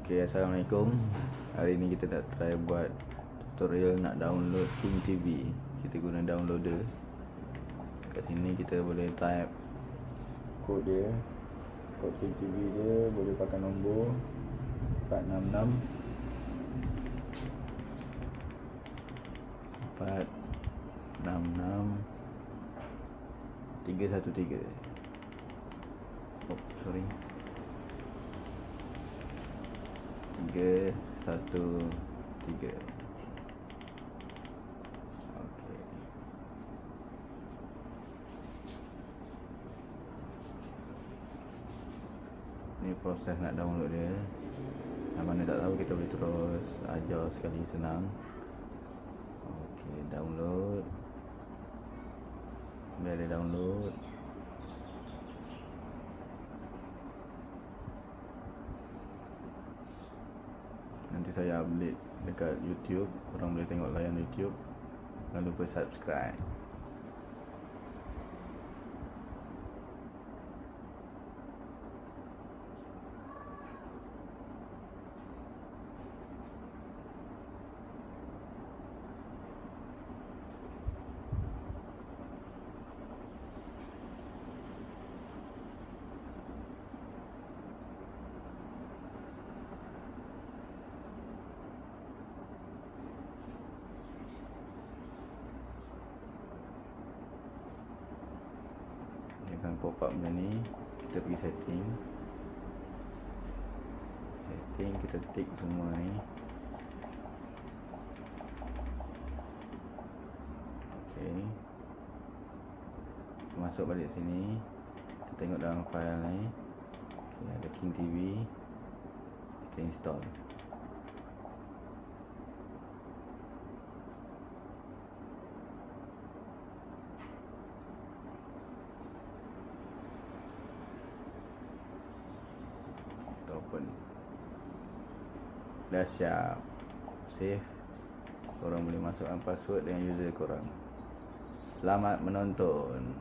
Okay, Assalamualaikum. Hari ni kita nak try buat tutorial nak download King TV. Kita guna downloader. Kat sini kita boleh type kod dia. Kod King TV dia boleh pakai nombor 466 313. Oh, sorry. 313. Okey. Ni proses nak download dia. Yang mana tak tahu kita boleh terus ajar sekali, senang. Okey, download. Biar dia download. Nanti saya upload dekat YouTube. Korang boleh tengok layan YouTube. Jangan lupa subscribe. Dia akan pop up macam ni. Kita pergi setting. Kita tick semua ni. Okey. Kita masuk balik sini. Kita tengok dalam file ni. Okey, ada King TV. Kita install. Open. Dah siap. Save. Korang boleh masukkan password dengan user korang. Selamat menonton.